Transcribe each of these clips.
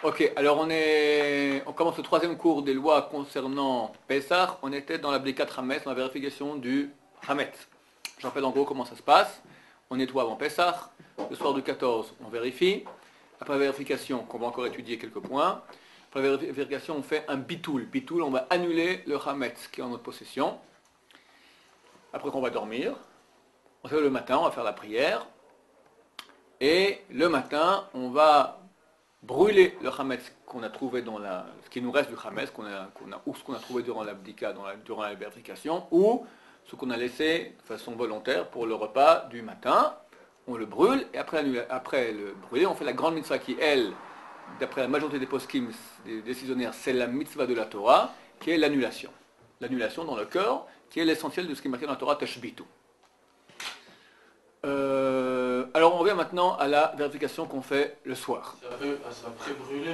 Ok, alors on commence le troisième cours des lois concernant Pessah. On était dans l'abdicat Hametz, dans la vérification du Hametz. Je rappelle en gros comment ça se passe. On nettoie avant Pessah. Le soir du 14, on vérifie. Après la vérification, qu'on va encore étudier quelques points. Après la vérification, on fait un bitoul. Bitoul, on va annuler le Hametz qui est en notre possession. Après qu'on va dormir, on se lève le matin, on va faire la prière. Et le matin, on va brûler le Hametz qu'on a trouvé dans ce qui nous reste du Hametz, ou ce qu'on a trouvé durant l'abdika, durant la vérification, ou ce qu'on a laissé de façon volontaire pour le repas du matin. On le brûle, et après le brûler, on fait la grande mitzvah qui, elle, d'après la majorité des poskim, des décisionnaires, c'est la mitzvah de la Torah, qui est l'annulation. L'annulation dans le cœur, qui est l'essentiel de ce qui est marqué dans la Torah, Tashbitu. Alors on revient maintenant à la vérification qu'on fait le soir. C'est après brûler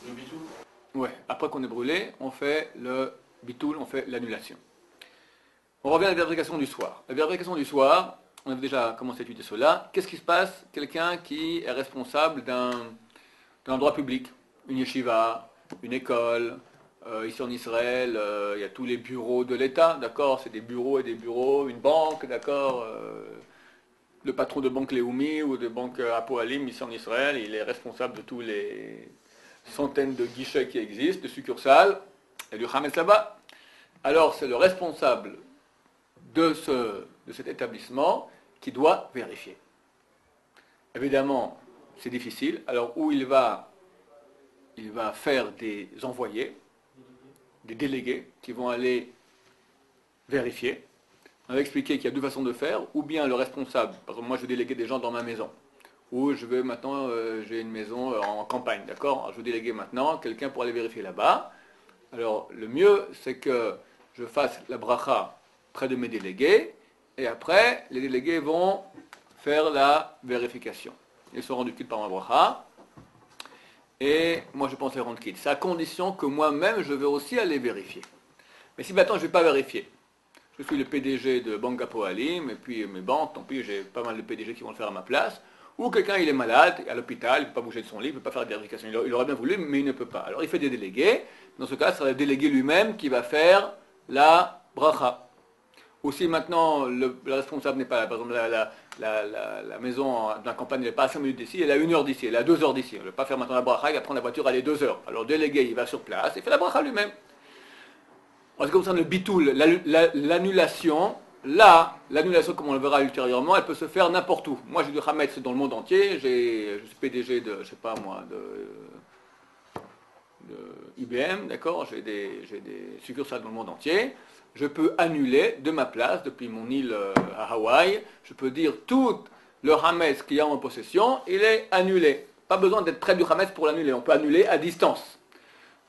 le bitoul? Ouais, après qu'on ait brûlé, on fait le bitoul, on fait l'annulation. On revient à la vérification du soir. La vérification du soir, on avait déjà commencé à étudier cela. Qu'est-ce qui se passe? Quelqu'un qui est responsable d'un endroit public, une yeshiva, une école, ici en Israël, il y a tous les bureaux de l'État, d'accord? C'est des bureaux et des bureaux, une banque, d'accord? Le patron de banque Leumi ou de banque Apoalim ici en Israël, il est responsable de tous les centaines de guichets qui existent, de succursales, et du Hametz là-bas. Alors c'est le responsable de cet établissement qui doit vérifier. Évidemment, c'est difficile. Alors où il va faire des envoyés, des délégués qui vont aller vérifier. On va expliquer qu'il y a deux façons de faire, ou bien le responsable, par exemple moi je veux déléguer des gens dans ma maison, ou je veux maintenant, j'ai une maison en campagne, d'accord? Alors, je veux déléguer maintenant quelqu'un pour aller vérifier là-bas. Alors le mieux c'est que je fasse la bracha près de mes délégués, et après les délégués vont faire la vérification. Ils sont rendus quittes par ma bracha, et moi je pense les rendre quittes. C'est à condition que moi-même je veux aussi aller vérifier. Mais si maintenant je ne vais pas vérifier, je suis le PDG de Banque Apoalim, et puis mes banques, tant pis, j'ai pas mal de PDG qui vont le faire à ma place. Ou quelqu'un, il est malade, à l'hôpital, il ne peut pas bouger de son lit, il ne peut pas faire de vérification. Il aurait bien voulu, mais il ne peut pas. Alors il fait des délégués. Dans ce cas, ce sera le délégué lui-même qui va faire la bracha. Ou si maintenant le responsable n'est pas là, par exemple la maison de la campagne n'est pas à 5 minutes d'ici, elle est à 1 heure d'ici, elle est à 2 heures d'ici. Il ne va pas faire maintenant la bracha, il va prendre la voiture, aller 2 heures. Alors le délégué, il va sur place et fait la bracha lui-même. En ce qui concerne le bitoul, l'annulation, là, l'annulation, comme on le verra ultérieurement, elle peut se faire n'importe où. Moi, j'ai du Hametz dans le monde entier, je suis PDG de, je sais pas moi, de IBM, d'accord, j'ai des succursales dans le monde entier. Je peux annuler de ma place, depuis mon île à Hawaï, je peux dire tout le Hametz qu'il y a en possession, il est annulé. Pas besoin d'être près du Hametz pour l'annuler, on peut annuler à distance.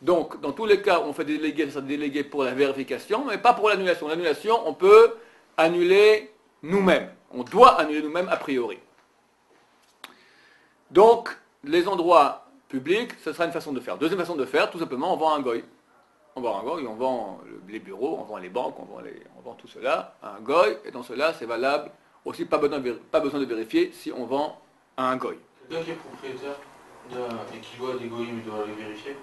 Donc, dans tous les cas, on fait des délégués pour la vérification, mais pas pour l'annulation. L'annulation, on peut annuler nous-mêmes. On doit annuler nous-mêmes a priori. Donc, les endroits publics, ce sera une façon de faire. Deuxième façon de faire, tout simplement, on vend un goy. On vend un goy, on vend les bureaux, on vend les banques, on vend tout cela à un goy, et dans cela, c'est valable aussi, pas besoin de vérifier si on vend à un goy. Quelqu'un qui est propriétaire et qui doit des goyim, il doit les vérifier?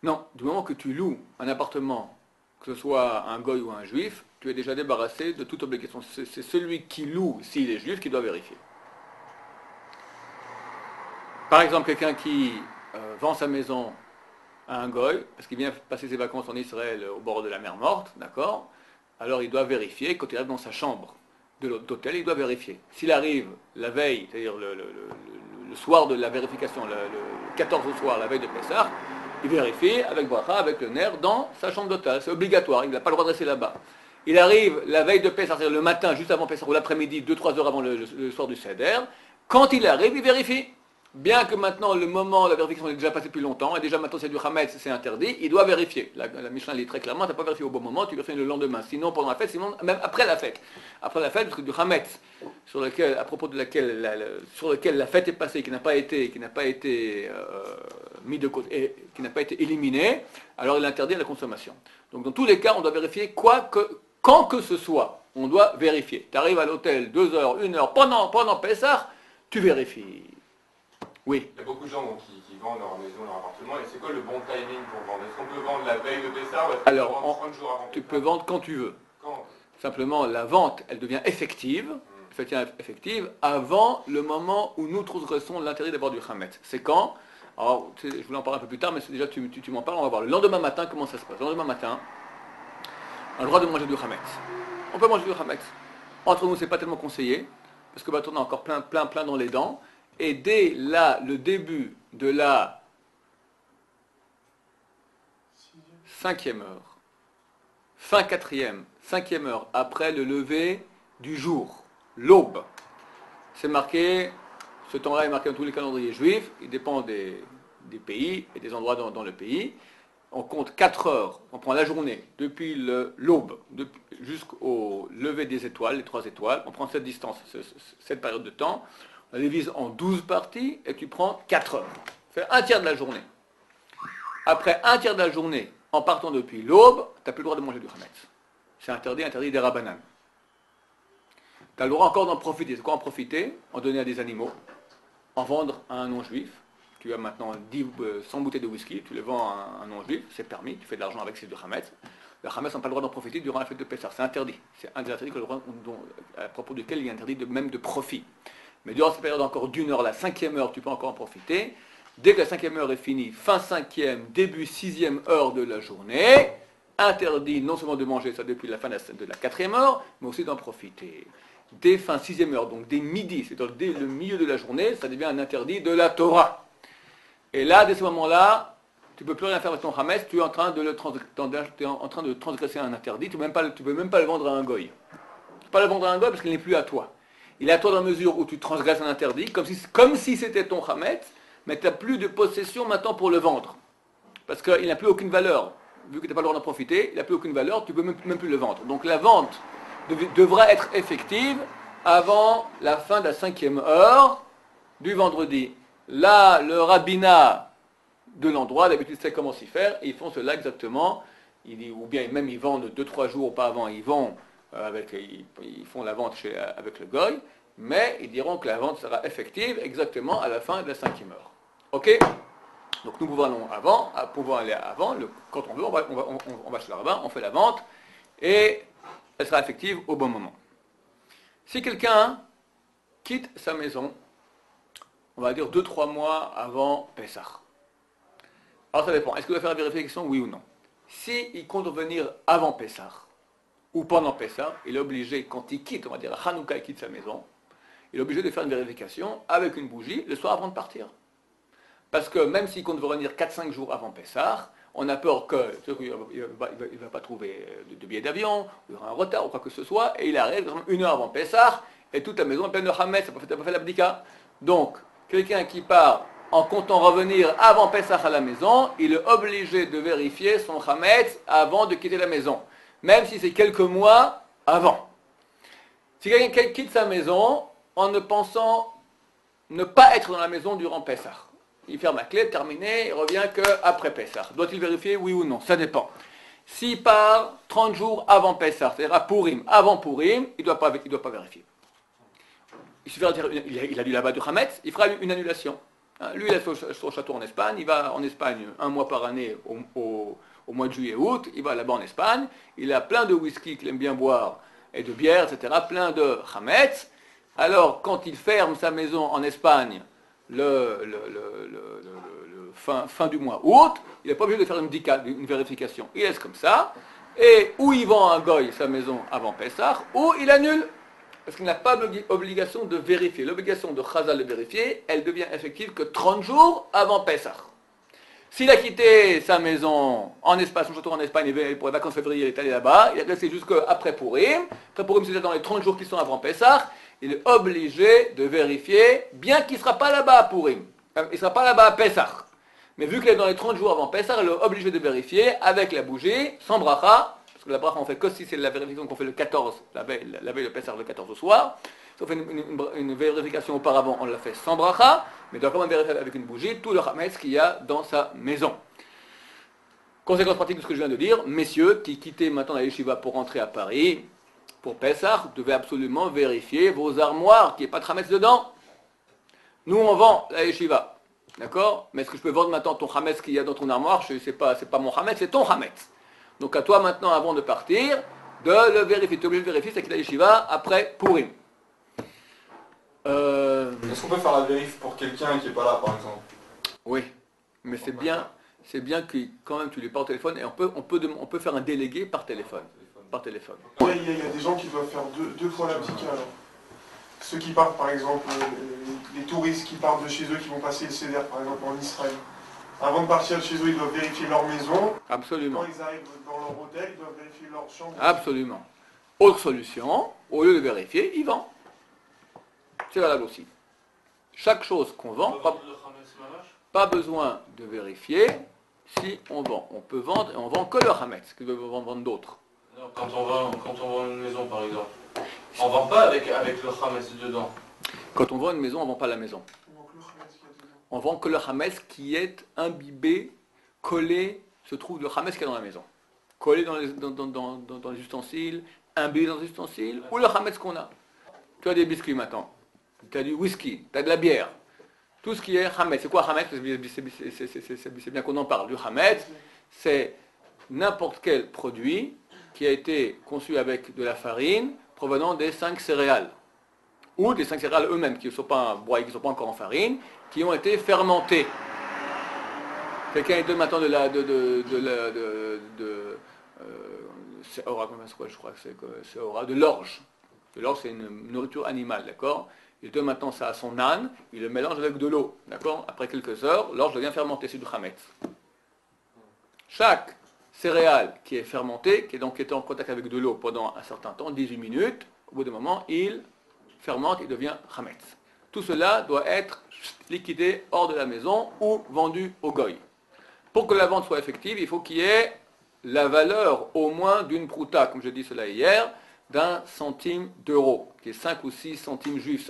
Non, du moment que tu loues un appartement, que ce soit un goy ou un juif, tu es déjà débarrassé de toute obligation. C'est celui qui loue, s'il est juif, qui doit vérifier. Par exemple, quelqu'un qui vend sa maison à un goy, parce qu'il vient passer ses vacances en Israël au bord de la mer Morte, d'accord? Alors il doit vérifier, quand il arrive dans sa chambre de l'hôtel, il doit vérifier. S'il arrive la veille, c'est-à-dire le soir de la vérification, le 14 au soir, la veille de Pessah, il vérifie avec bracha, avec le nerf, dans sa chambre d'hôtel. C'est obligatoire, il n'a pas le droit de rester là-bas. Il arrive la veille de Pessah, c'est-à-dire le matin, juste avant Pessah, ou l'après-midi, 2-3 heures avant le soir du Seder. Quand il arrive, il vérifie. Bien que maintenant, le moment, la vérification est déjà passé depuis longtemps, et déjà maintenant c'est du Hametz, c'est interdit, il doit vérifier. La Mishnah dit très clairement, tu n'as pas vérifié au bon moment, tu vérifies le lendemain. Sinon pendant la fête, sinon même après la fête. Après la fête, parce que du Hametz, à propos de sur lequel la fête est passée, qui n'a pas été mis de côté, et qui n'a pas été éliminé, alors il est interdit à la consommation. Donc dans tous les cas, on doit vérifier quand que ce soit, on doit vérifier. Tu arrives à l'hôtel 2 heures, 1 heure, pendant Pessah, tu vérifies. Oui. Il y a beaucoup de gens donc, qui vendent leur maison, leur appartement, et c'est quoi le bon timing pour vendre? Est-ce qu'on peut vendre la veille de Pessah ou est-ce qu'on peut vendre 30 jours avant tu Pessah? peux vendre quand tu veux. Quand? Simplement, la vente, elle devient effective avant le moment où nous transgressons l'interdit d'avoir du Hametz. C'est quand? Alors, je voulais en parler un peu plus tard, mais déjà tu m'en parles, on va voir. Le lendemain matin, comment ça se passe? Le lendemain matin, on a le droit de manger du Hametz. On peut manger du Hametz. Entre nous, c'est pas tellement conseillé, parce que on a encore plein dans les dents. Et dès là, le début de la 5e heure, fin 4e, 5e heure, après le lever du jour, l'aube, c'est marqué, ce temps-là est marqué dans tous les calendriers juifs, il dépend des pays et des endroits dans le pays. On compte 4 heures, on prend la journée, depuis l'aube jusqu'au lever des étoiles, les 3 étoiles, on prend cette distance, cette période de temps, on la divise en 12 parties et tu prends 4 heures. Fais un tiers de la journée. Après un tiers de la journée, en partant depuis l'aube, tu n'as plus le droit de manger du Hametz. C'est interdit des Rabbanan. Tu as le droit encore d'en profiter. C'est quoi en profiter? En donner à des animaux, en vendre à un non-juif. Tu as maintenant 100 bouteilles de whisky, tu les vends à un non-juif, c'est permis, tu fais de l'argent avec, c'est du Hametz. Le Hametz n'a pas le droit d'en profiter durant la fête de Pessah, c'est interdit. C'est un des interdits à propos duquel il y a interdit même de profit. Mais durant cette période encore d'une heure, la 5e heure, tu peux encore en profiter. Dès que la 5e heure est finie, fin 5e, début 6e heure de la journée, interdit non seulement de manger ça depuis la fin de la 4e heure, mais aussi d'en profiter. Dès fin 6e heure, donc dès midi, c'est-à-dire dès le milieu de la journée, ça devient un interdit de la Torah. Et là, dès ce moment-là, tu ne peux plus rien faire avec ton Hametz, tu es en train de transgresser un interdit, tu ne peux même pas le vendre à un goy. Tu ne peux pas le vendre à un goy parce qu'il n'est plus à toi. Il est à toi dans la mesure où tu transgresses un interdit, comme si c'était ton Hametz, mais tu n'as plus de possession maintenant pour le vendre. Parce qu'il n'a plus aucune valeur. Vu que tu n'as pas le droit d'en profiter, il n'a plus aucune valeur, tu ne peux même plus le vendre. Donc la vente devra être effective avant la fin de la 5e heure du vendredi. Là, le rabbinat de l'endroit, d'habitude, sait comment s'y faire, et ils font cela exactement. Ou bien même ils vendent 2-3 jours auparavant, ils font la vente avec le goy, mais ils diront que la vente sera effective exactement à la fin de la 5e heure. Ok? Donc nous pouvons aller avant, quand on veut, on va chez le rabbin, on fait la vente, et elle sera effective au bon moment. Si quelqu'un quitte sa maison, on va dire 2-3 mois avant Pessah. Alors ça dépend, est-ce qu'il doit faire la vérification, oui ou non? S'il compte revenir avant Pessah, ou pendant Pessah, il est obligé, quand il quitte, on va dire à Hanouka, il quitte sa maison, il est obligé de faire une vérification avec une bougie le soir avant de partir. Parce que même s'il compte revenir 4-5 jours avant Pessah, on a peur qu'il ne va pas trouver de billet d'avion, il y aura un retard ou quoi que ce soit, et il arrive une heure avant Pessah, et toute la maison est pleine de Hametz, il n'a pas fait l'abdika. Donc, quelqu'un qui part en comptant revenir avant Pessah à la maison, il est obligé de vérifier son Hametz avant de quitter la maison, même si c'est quelques mois avant. Si quelqu'un quitte sa maison en ne pensant ne pas être dans la maison durant Pessah, il ferme la clé, terminé, il revient qu'après Pessah. Doit-il vérifier, oui ou non? Ça dépend. S'il part 30 jours avant Pessah, c'est-à-dire à Purim, avant Purim, il ne doit pas vérifier. Il suffira de dire, il a du là-bas du Hametz, il fera une annulation. Lui, il a son château en Espagne, il va en Espagne un mois par année au mois de juillet-août, il va là-bas en Espagne, il a plein de whisky qu'il aime bien boire, et de bière, etc., plein de Hametz. Alors, quand il ferme sa maison en Espagne, fin du mois août, il n'est pas obligé de faire une vérification. Il laisse comme ça, et ou il vend un goy sa maison avant Pessah, ou il annule, parce qu'il n'a pas d'obligation de vérifier. L'obligation de Chazal de vérifier, elle devient effective que 30 jours avant Pessah. S'il a quitté sa maison en Espagne, son château en Espagne, pour les vacances février, il est allé là-bas, il est resté jusqu'après Purim. Après Purim, c'est dans les 30 jours qui sont avant Pessah, il est obligé de vérifier, bien qu'il ne sera pas là-bas à Purim. Il ne sera pas là-bas à Pessah. Mais vu qu'il est dans les 30 jours avant Pessah, il est obligé de vérifier avec la bougie, sans bracha, parce que la bracha on fait que si c'est la vérification qu'on fait le 14, la veille de Pessah le 14 au soir. Si on fait une vérification auparavant, on l'a fait sans bracha, mais il doit quand même vérifier avec une bougie tout le Hametz qu'il y a dans sa maison. Conséquence pratique de ce que je viens de dire, messieurs qui quittez maintenant la yeshiva pour rentrer à Paris, pour Pessah, vous devez absolument vérifier vos armoires, qu'il n'y ait pas de Hametz dedans. Nous, on vend la yeshiva. D'accord? Mais est-ce que je peux vendre maintenant ton Hametz qu'il y a dans ton armoire? C'est pas mon Hametz, c'est ton Hametz. Donc à toi maintenant, avant de partir, de le vérifier. Tu es obligé de vérifier, c'est qu'il a yeshiva après Purim. Est-ce qu'on peut faire la vérif pour quelqu'un qui n'est pas là, par exemple? Oui, mais c'est bien que quand même tu lui parles au téléphone et on peut faire un délégué par téléphone. Ouais, il y a des gens qui doivent faire deux fois l'abdika alors. Ceux qui partent par exemple, les touristes qui partent de chez eux, qui vont passer le Seder par exemple en Israël. Avant de partir de chez eux, ils doivent vérifier leur maison. Absolument. Quand ils arrivent dans leur hôtel, ils doivent vérifier leur chambre. Absolument. Autre solution, au lieu de vérifier, ils vendent. C'est valable aussi. Chaque chose qu'on vend, pas besoin de vérifier si on vend. On peut vendre et on vend que le Hametz, que veut vendre d'autres. Non, quand on vend une maison par exemple, on vend pas avec le Hametz dedans. Quand on vend une maison, on ne vend pas la maison. Donc le Hametz qu'il y a dedans. On vend que le Hametz qui est imbibé, collé, se trouve le Hametz qui est dans la maison. Collé dans les ustensiles, imbibé dans les ustensiles, ou le Hametz qu'on a. Tu as des biscuits maintenant, tu as du whisky, tu as de la bière. Tout ce qui est Hametz. C'est quoi Hametz? C'est bien qu'on en parle. Du Hametz, c'est n'importe quel produit qui a été conçu avec de la farine provenant des 5 céréales. Ou des 5 céréales eux-mêmes, qui ne sont pas broyées, qui ne sont pas encore en farine, qui ont été fermentées. Quelqu'un est de maintenant c'est Aura, je crois que c'est Aura, de l'orge. De l'orge, c'est une nourriture animale, d'accord? Il donne maintenant ça à son âne, il le mélange avec de l'eau, d'accord? Après quelques heures, l'orge devient fermentée, c'est du Hametz. Chaque céréale qui est fermentée, qui est donc en contact avec de l'eau pendant un certain temps, 18 minutes, au bout d'un moment, il fermente et devient Hametz. Tout cela doit être liquidé hors de la maison ou vendu au goy. Pour que la vente soit effective, il faut qu'il y ait la valeur au moins d'une prouta, comme je dis cela hier, d'un centime d'euro, qui est 5 ou 6 centimes juifs,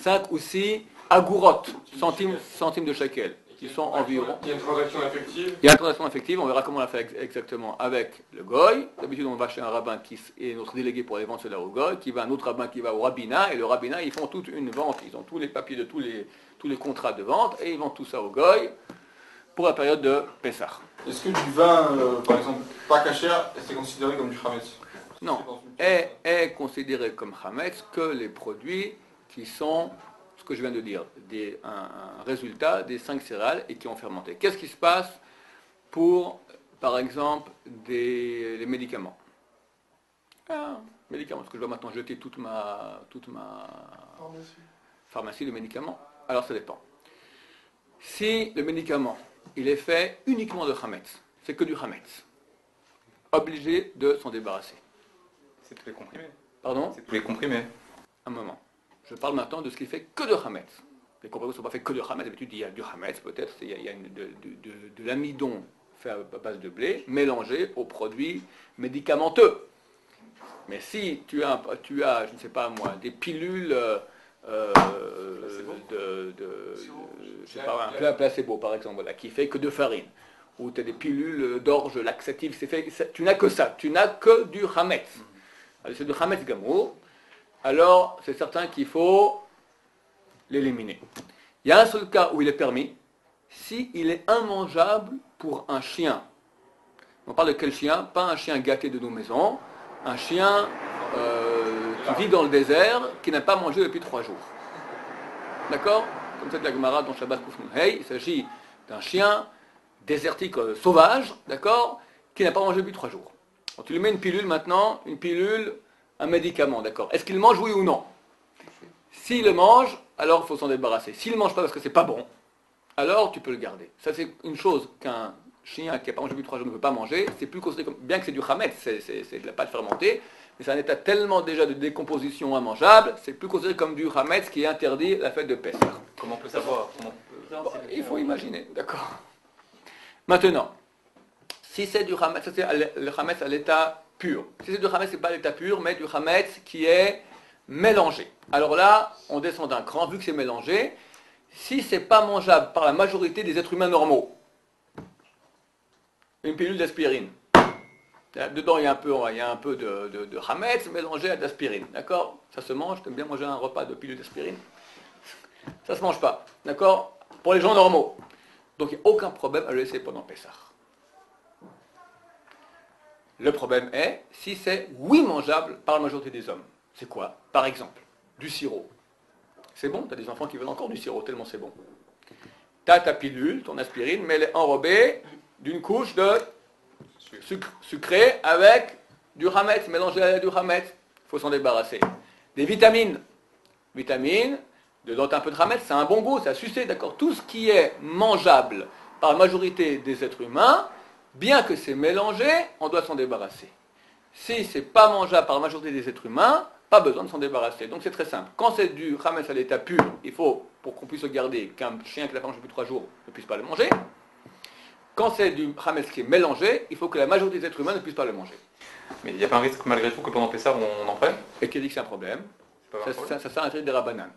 5 ou 6 agourotes, centimes de shekel, qui sont environ... Il y a une transaction effective. Il y a une transaction effective, on verra comment on la fait exactement avec le goy. D'habitude, on va chez un rabbin qui est notre délégué pour aller vendre cela au goy, qui va un autre rabbin qui va au rabbinat, et le rabbinat, ils font toute une vente, ils ont tous les papiers de tous les contrats de vente, et ils vendent tout ça au goy pour la période de Pessah. Est-ce que du vin, par exemple, pas cachère, c'est considéré comme du Hametz? Non, est considéré comme Hametz que les produits qui sont, ce que je viens de dire, un résultat des 5 céréales et qui ont fermenté. Qu'est-ce qui se passe pour, par exemple, les médicaments? Médicaments, parce que je dois maintenant jeter toute ma pharmacie de médicaments. Alors ça dépend. Si le médicament, il est fait uniquement de Hametz, c'est que du Hametz, obligé de s'en débarrasser. C'est tous les comprimés. Pardon? C'est tous les comprimés. Un moment. Je parle maintenant de ce qui fait que de Hametz. Les comprimés ne sont pas faits que de Hametz. D'habitude, il y a du Hametz, peut-être. Il y a de l'amidon fait à base de blé, mélangé aux produits médicamenteux. Mais si tu as, je ne sais pas moi, des pilules je sais pas, un placebo par exemple, voilà, qui fait que de farine, ou tu as des pilules d'orge laxative, tu n'as que ça, tu n'as que du Hametz. C'est du Hametz Gamour, alors c'est certain qu'il faut l'éliminer. Il y a un seul cas où il est permis, si il est immangeable pour un chien. On parle de quel chien? Pas un chien gâté de nos maisons, un chien qui vit dans le désert, qui n'a pas mangé depuis 3 jours. D'accord? Comme ça de la Gemara dans Shabbat Kufnun Hey, il s'agit d'un chien désertique sauvage, d'accord, qui n'a pas mangé depuis 3 jours. Donc tu lui mets une pilule maintenant, un médicament, d'accord. Est-ce qu'il mange, oui ou non? S'il le mange, alors il faut s'en débarrasser. S'il ne mange pas parce que c'est pas bon, alors tu peux le garder. Ça c'est une chose qu'un chien qui n'a pas mangé depuis 3 jours ne peut pas manger, c'est plus considéré comme, bien que c'est du Hametz, c'est de la pâte fermentée, mais c'est un état tellement déjà de décomposition immangeable, c'est plus considéré comme du Hametz qui est interdit la fête de Pessah. Comment on peut savoir? Bon, il faut imaginer, d'accord. Maintenant, si c'est du Hametz, ça c'est le Hametz à l'état pur. Si c'est du Hametz, c'est pas l'état pur, mais du Hametz qui est mélangé. Alors là, on descend d'un cran, vu que c'est mélangé, si c'est pas mangeable par la majorité des êtres humains normaux, une pilule d'aspirine. Dedans, il y a un peu de Hametz mélangé à de l'aspirine. D'accord? Ça se mange. T'aimes bien manger un repas de pilule d'aspirine? Ça se mange pas, d'accord? Pour les gens normaux. Donc il n'y a aucun problème à le laisser pendant Pessah. Le problème est si c'est oui mangeable par la majorité des hommes. C'est quoi? Par exemple, du sirop. C'est bon, tu as des enfants qui veulent encore du sirop, tellement c'est bon. Tu as ta pilule, ton aspirine, mais elle est enrobée d'une couche de sucre sucré avec du hametz, mélangé à du hametz. Il faut s'en débarrasser. Des vitamines. Vitamines, dedans un peu de hametz, c'est un bon goût, c'est à sucer, d'accord? Tout ce qui est mangeable par la majorité des êtres humains, bien que c'est mélangé, on doit s'en débarrasser. Si c'est pas mangeable par la majorité des êtres humains, pas besoin de s'en débarrasser. Donc c'est très simple. Quand c'est du hametz à l'état pur, il faut, pour qu'on puisse le garder, qu'un chien qui l'a pas mangé depuis 3 jours ne puisse pas le manger. Quand c'est du hametz qui est mélangé, il faut que la majorité des êtres humains ne puissent pas le manger. Mais il n'y a pas un risque malgré tout que pendant Pessah on en prenne? Et qui dit que c'est un problème? C'est pas un problème. Ça sert à un des rabbanan.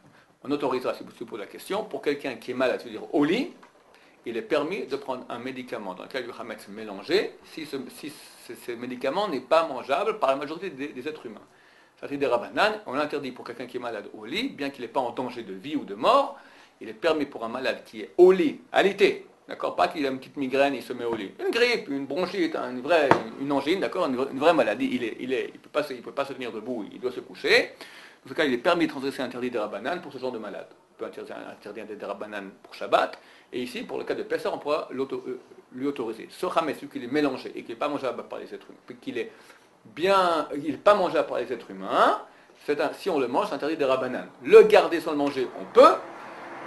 On autorisera, si vous se posez la question, pour quelqu'un qui est malade, c'est-à-dire au lit, il est permis de prendre un médicament dans le cas du hametz mélangé, si ce médicament n'est pas mangeable par la majorité des êtres humains. Ça c'est des rabbanan, on l'interdit pour quelqu'un qui est malade au lit, bien qu'il n'est pas en danger de vie ou de mort, il est permis pour un malade qui est au lit, alité, d'accord, pas qu'il a une petite migraine, il se met au lit, une grippe, une bronchite, une angine, d'accord, une vraie maladie, il peut pas se tenir debout, il doit se coucher. Dans ce cas, il est permis de transgresser l'interdit des rabbanan pour ce genre de malade. On peut interdire des rabbanan pour Shabbat, et ici, pour le cas de Pessah, on pourra lui autoriser. Ce hametz, celui qui est mélangé et qui n'est pas mangeable par les êtres humains, puis qu'il est il n'est pas mangeable par les êtres humains, si on le mange, c'est interdit des rabbanan. Le garder sans le manger, on peut.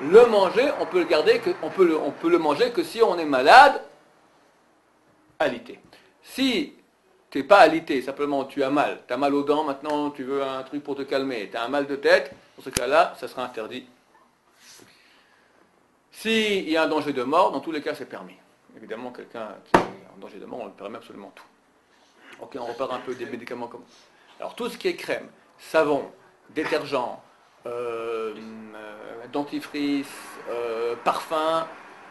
Le manger, on peut le garder, on peut le manger que si on est malade, alité. Si tu n'es pas alité, simplement tu as mal aux dents, maintenant tu veux un truc pour te calmer, tu as un mal de tête, dans ce cas-là, ça sera interdit. S'il y a un danger de mort, dans tous les cas, c'est permis. Évidemment, quelqu'un qui est en danger de mort, on lui permet absolument tout. Ok, on repart un peu des médicaments comme ça. Alors, tout ce qui est crème, savon, détergent, dentifrice, parfum,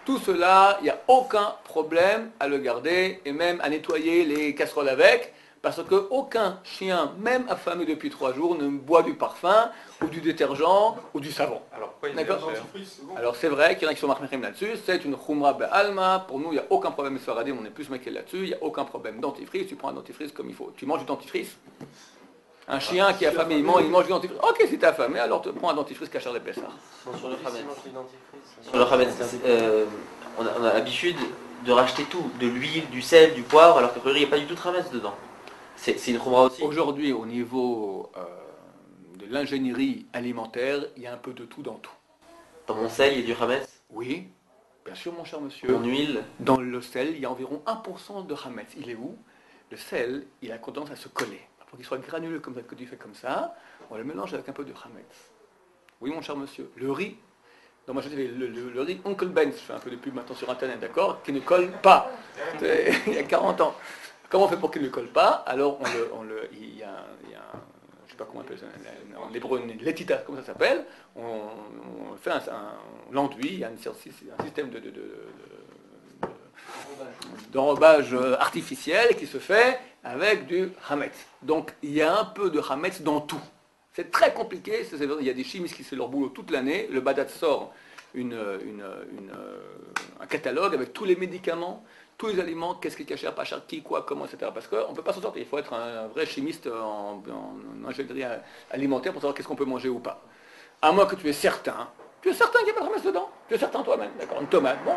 tout cela, il n'y a aucun problème à le garder et même à nettoyer les casseroles avec, parce qu'aucun chien, même affamé depuis 3 jours, ne boit du parfum ou du détergent ou du savon. Alors pourquoi il D'accord. Bon. Alors c'est vrai qu'il y en a qui sont marqués là-dessus, c'est une khumra be'alma, pour nous il n'y a aucun problème, Sfaradim, on est plus maqués là-dessus, il n'y a aucun problème. Dentifrice, tu prends un dentifrice comme il faut. Tu manges du dentifrice? Un chien qui est affamé, il mange du dentifrice. Ok, si tu es affamé, alors tu prends un dentifrice cachère des Pessah. Sur le hametz, on a l'habitude de racheter tout, de l'huile, du sel, du poivre, alors qu'a priori il n'y a pas du tout de hametz dedans. C'est une khumra aussi. Aujourd'hui, au niveau de l'ingénierie alimentaire, il y a un peu de tout dans tout. Dans mon sel, il y a du hametz. Oui, bien sûr mon cher monsieur. Mon huile. Dans le sel, il y a environ 1% de hametz. Il est où? Le sel, il a tendance à se coller. Pour qu'il soit granuleux comme ça, que tu fais comme ça, on le mélange avec un peu de hametz. Oui mon cher monsieur. Le riz, donc moi je dis le riz Uncle Ben's, je fais un peu de pub maintenant sur internet, d'accord, qui ne colle pas. Il y a 40 ans. Comment on fait pour qu'il ne colle pas? Alors il y a je sais pas comment on appelle ça, en hébreu, une letita, comme ça s'appelle. On fait l'enduit, il y a un système d'enrobage artificiel qui se fait avec du hametz. Donc il y a un peu de hametz dans tout. C'est très compliqué, il y a des chimistes qui font leur boulot toute l'année. Le Badat sort un catalogue avec tous les médicaments, tous les aliments, qu'est-ce qui est caché, pas cher, qui, quoi, comment, etc. Parce qu'on ne peut pas s'en sortir, il faut être un vrai chimiste en ingénierie alimentaire pour savoir qu'est-ce qu'on peut manger ou pas. À moins que tu es certain qu'il n'y a pas de hametz dedans. Tu es certain toi-même, d'accord? Une tomate, bon,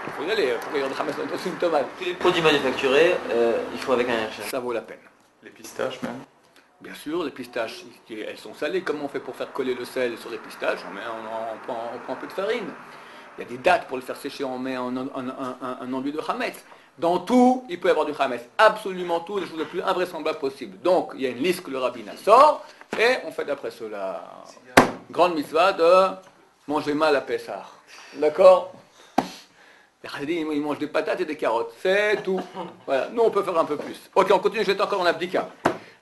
il faut y aller, pourquoi il y a de hametz dedans, c'est une tomate. Tous les produits manufacturés, il faut avec un HM. Ça vaut la peine. Les pistaches même. Bien sûr, les pistaches, elles sont salées. Comment on fait pour faire coller le sel sur les pistaches? On prend un peu de farine. Il y a des dates pour le faire sécher, on met un enduit de hametz. Dans tout, il peut y avoir du hametz. Absolument tout, les choses les plus invraisemblables possibles. Donc, il y a une liste que le rabbin sort, et on fait d'après cela grande mitzvah de manger mal à Pessah. D'accord? Les Chassidim, ils mangent des patates et des carottes. C'est tout. Voilà. Nous, on peut faire un peu plus. Ok, on continue, je vais être encore en abdika.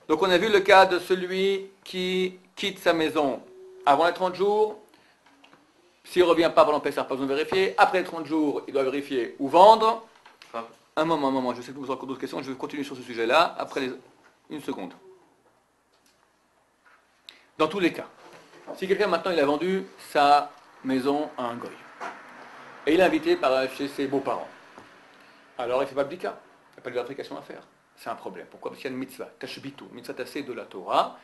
Donc, on a vu le cas de celui qui quitte sa maison avant les 30 jours. S'il ne revient pas pendant Pessah, pas besoin de vérifier. Après les 30 jours, il doit vérifier ou vendre. Un moment, je sais que vous avez encore d'autres questions, je vais continuer sur ce sujet-là, une seconde. Dans tous les cas, si quelqu'un maintenant il a vendu sa maison à un goy. Et il est invité chez ses beaux-parents. Alors il ne fait pas de bdika. Il n'y a pas de vérification à faire. C'est un problème. Pourquoi? Parce qu'il y a une mitzvah, tashbitu, mitzvah tassée de la Torah,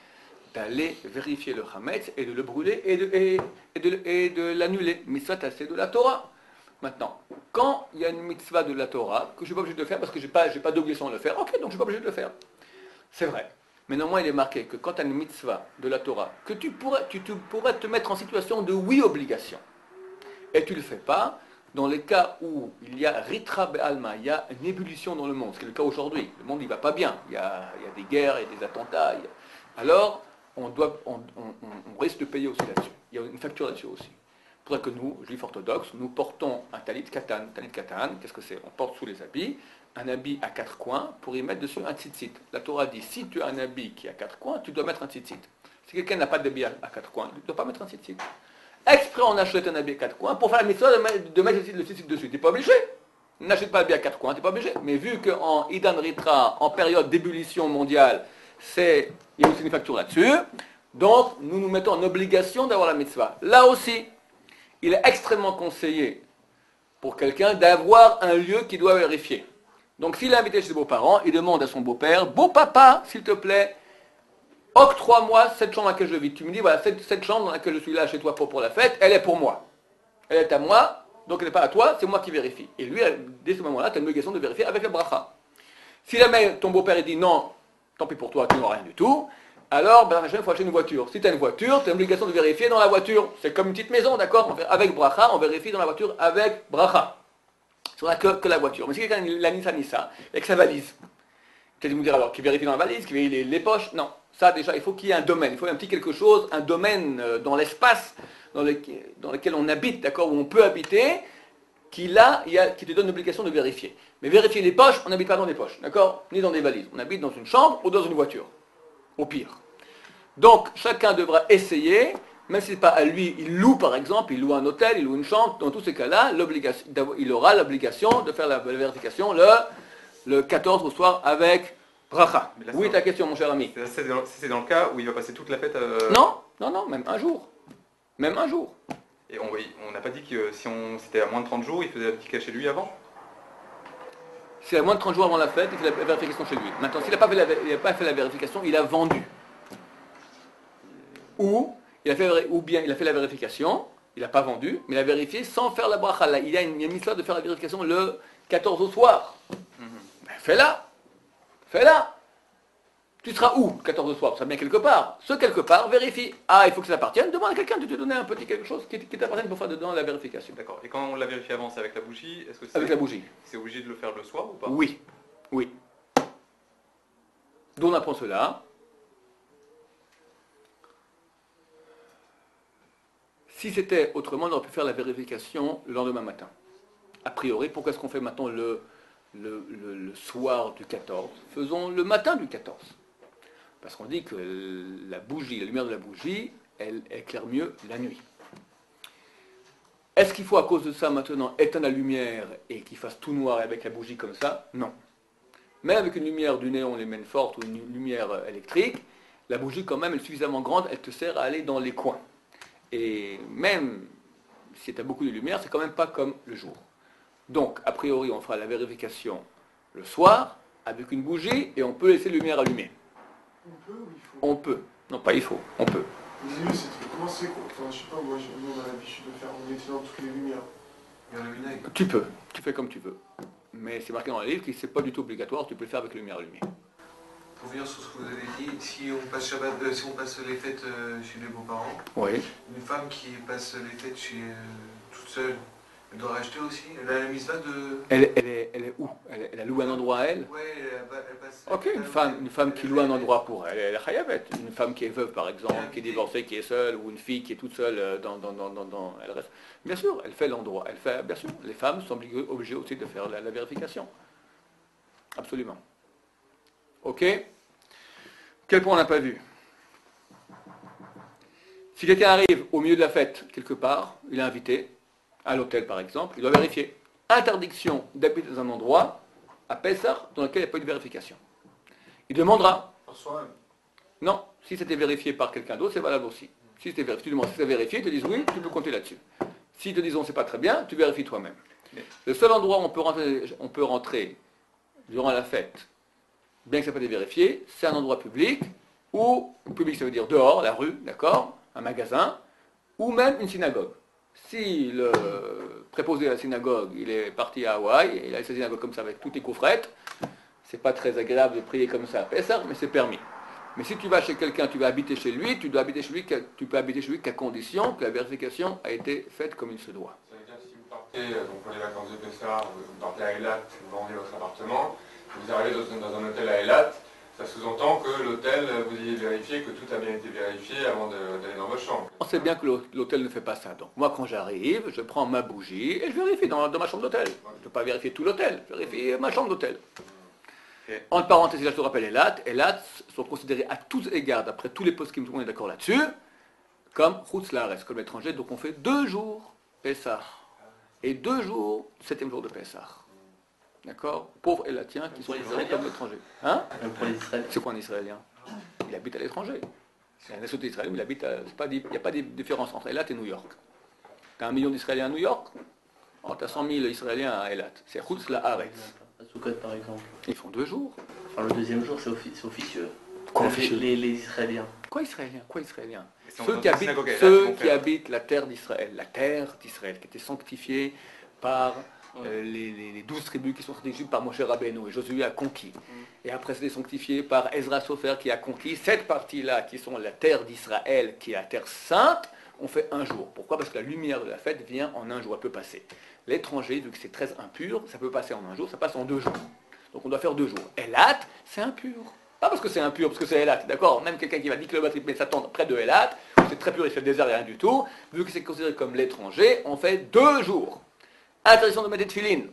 d'aller vérifier le chametz et de le brûler et de l'annuler. Mitzvah tassée de la Torah. Maintenant, quand il y a une mitzvah de la Torah, que je ne suis pas obligé de le faire parce que je n'ai pas d'obligation de le faire, ok, donc je ne suis pas obligé de le faire. C'est vrai. Mais néanmoins, il est marqué que quand tu as une mitzvah de la Torah, que tu pourrais te mettre en situation de oui obligation, et tu ne le fais pas, dans les cas où il y a ritra be'alma, il y a une ébullition dans le monde, ce qui est le cas aujourd'hui, le monde ne va pas bien, il y a des guerres, il y a des attentats, alors on risque de payer aussi là-dessus. Il y a une facture là-dessus aussi. C'est pour ça que nous, juifs orthodoxes, nous portons un talit katan. Talit katan, qu'est-ce que c'est? On porte sous les habits un habit à 4 coins pour y mettre dessus un tzitzit. La Torah dit, si tu as un habit qui a 4 coins, tu dois mettre un tzitzit. Si quelqu'un n'a pas d'habit à 4 coins, il ne doit pas mettre un tzitzit. Exprès, on achète un habit à 4 coins pour faire la mitzvah de mettre le tzitzit dessus. Tu n'es pas obligé. N'achète pas l'habit à 4 coins, tu n'es pas obligé. Mais vu qu'en Idan Ritra, en période d'ébullition mondiale, il y a aussi une facture là-dessus, donc nous nous mettons en obligation d'avoir la mitzvah. Là aussi, il est extrêmement conseillé pour quelqu'un d'avoir un lieu qu'il doit vérifier. Donc s'il est invité chez ses beaux-parents, il demande à son beau-père, beau papa, s'il te plaît, octroie-moi cette chambre dans laquelle je vis. Tu me dis, voilà, cette chambre dans laquelle je suis là chez toi pour la fête, elle est pour moi. Elle est à moi, donc elle n'est pas à toi, c'est moi qui vérifie. Et lui, dès ce moment-là, tu as une obligation de vérifier avec le bracha. Si jamais ton beau-père dit non, tant pis pour toi, tu n'auras rien du tout, alors, il faut acheter une voiture. Si tu as une voiture, tu as l'obligation de vérifier dans la voiture. C'est comme une petite maison, d'accord? Avec bracha, on vérifie dans la voiture avec bracha. Ce sera que la voiture. Mais si quelqu'un a Nissa, avec sa valise, tu vas me dire alors, qui vérifie dans la valise, qui vérifie les poches? Non. Ça, déjà, il faut qu'il y ait un domaine. Il faut un petit quelque chose, un domaine dans l'espace dans lequel on habite, d'accord? Où on peut habiter, qui te donne l'obligation de vérifier. Mais vérifier les poches, on n'habite pas dans des poches, d'accord? Ni dans des valises. On habite dans une chambre ou dans une voiture. Au pire. Donc, chacun devra essayer, même si ce n'est pas à lui, il loue par exemple, il loue un hôtel, il loue une chambre, dans tous ces cas-là, il aura l'obligation de faire la vérification le 14 au soir avec bracha. Là, Oui, ta question, mon cher ami. C'est dans le cas où il va passer toute la fête. Non, même un jour. Même un jour. Et on n'a pas dit que si c'était à moins de 30 jours, il faisait la petite chez lui avant? Si à moins de 30 jours avant la fête, il fait la vérification chez lui. Maintenant, s'il n'a pas fait la vérification, il a vendu. Ou bien il a fait la vérification, il n'a pas vendu, mais il a vérifié sans faire la bracha. Là, il y a une mitzvah de faire la vérification le 14 au soir. Ben, fais-la. Tu seras où le 14 au soir? Tu seras bien quelque part. Ce quelque part, vérifie. Ah, il faut que ça t'appartienne. Demande à quelqu'un de te donner un petit quelque chose qui t'appartienne pour faire dedans la vérification. D'accord. Et quand on l'a vérifié avant, c'est avec la bougie? Est-ce que avec la bougie. C'est obligé de le faire le soir ou pas? Oui. D'où on apprend cela? Si c'était autrement, on aurait pu faire la vérification le lendemain matin. A priori, pourquoi est-ce qu'on fait maintenant le soir du 14? Faisons le matin du 14. Parce qu'on dit que la lumière de la bougie, elle éclaire mieux la nuit. Est-ce qu'il faut à cause de ça maintenant éteindre la lumière et qu'il fasse tout noir avec la bougie comme ça? Non. Même avec une lumière du néon, les mènes fortes ou une lumière électrique, la bougie quand même elle est suffisamment grande, elle te sert à aller dans les coins. Et même si tu as beaucoup de lumière, c'est quand même pas comme le jour. Donc, a priori, on fera la vérification le soir avec une bougie et on peut laisser la lumière allumée. On peut ou il faut? On peut. Non, pas il faut. On peut. Les élus, comment c'est quoi? Enfin, je sais pas, moi, nous, on a l'habitude de faire en éteignant toutes les lumières. Il y a le vinaigre. Tu peux. Tu fais comme tu veux. Mais c'est marqué dans le livre que c'est pas du tout obligatoire. Tu peux le faire avec la lumière allumée. Pour venir sur ce que vous avez dit, si on passe les fêtes chez les beaux-parents, Oui. une femme qui passe les fêtes toute seule, elle doit racheter aussi? Elle a la mitzvah de... Elle est où? Elle a loué un endroit à elle? Ouais, elle passe... Ok, une femme qui loue un endroit pour elle, elle est chayavet. Une femme qui est veuve, par exemple, qui est divorcée, qui est seule, ou une fille qui est toute seule elle reste. Bien sûr, elle fait l'endroit. Bien sûr, les femmes sont obligées aussi de faire la vérification. Absolument. Ok? Quel point on n'a pas vu? Si quelqu'un arrive au milieu de la fête, quelque part, il est invité, à l'hôtel par exemple, il doit vérifier. Interdiction d'habiter dans un endroit, à Pessah, dans lequel il n'y a pas eu de vérification. Il demandera. Par soi-même. Non, si c'était vérifié par quelqu'un d'autre, c'est valable aussi. Si tu demandes si c'est vérifié, ils te disent oui, tu peux compter là-dessus. S'ils te disent c'est pas très bien, tu vérifies toi-même. Le seul endroit où on peut rentrer durant la fête, bien que ça n'a pas été vérifié, c'est un endroit public, ou public ça veut dire dehors, la rue, d'accord, un magasin, ou même une synagogue. Si le préposé à la synagogue, il est parti à Hawaï, et il a sa synagogue comme ça avec toutes les coffrettes, c'est pas très agréable de prier comme ça à Pessah, mais c'est permis. Mais si tu vas chez quelqu'un, tu vas habiter chez lui, tu peux habiter chez lui qu'à condition que la vérification a été faite comme il se doit. Ça veut dire que si vous partez donc pour les vacances de Pessah, vous partez à Eilat, vous vendez votre appartement, vous arrivez dans un hôtel à Eilat, ça sous-entend que l'hôtel, vous ayez vérifié que tout a bien été vérifié avant d'aller dans votre chambre. On sait bien que l'hôtel ne fait pas ça. Donc moi, quand j'arrive, je prends ma bougie et je vérifie dans ma chambre d'hôtel. Je ne peux pas vérifier tout l'hôtel, je vérifie ma chambre d'hôtel. Entre parenthèses, là, je te rappelle Eilat sont considérés à tous égards, d'après tous les postes qui me est d'accord là-dessus, comme Chutz Laaretz, comme étranger. Donc on fait 2 jours Pessah et 2 jours, 7e jour de Pessah. D'accord? Pauvres Eilatiens qui sont considérés comme étrangers. Hein? Pour les Israéliens. C'est quoi un Israélien? Il habite à l'étranger. C'est un nationalité israélien, mais il habite il n'y a pas de différence entre Eilat et New York. Tu as 1 million d'Israéliens à New York, tu as 100 000 Israéliens à Eilat. C'est Chutz Laaretz. À Sukkot par exemple. Ils font 2 jours. Enfin, le deuxième jour, c'est officieux. Quoi, Les- officieux les Israéliens. Quoi Israélien? Quoi Israélien? Et si on Ceux va qui dans une habitent, synagogue à Eilat, ceux ils vont qui faire- habitent la terre d'Israël, qui était sanctifiée par les 12 tribus qui sont sorties d'Égypte par Moshe Rabbeinu, et Josué a conquis. Et après c'était sanctifié par Ezra Sofer qui a conquis cette partie-là, qui sont la terre d'Israël, qui est la terre sainte, on fait 1 jour. Pourquoi? Parce que la lumière de la fête vient en 1 jour, elle peut passer. L'étranger, vu que c'est très impur, ça peut passer en 1 jour, ça passe en 2 jours. Donc on doit faire 2 jours. Eilat, c'est impur. Pas parce que c'est impur, parce que c'est Eilat, d'accord? Même quelqu'un qui va 10 km, il met sa tente près de Eilat, c'est très pur, il fait le désert et rien du tout. Vu que c'est considéré comme l'étranger, on fait 2 jours. Interdiction de mettre des tefilines.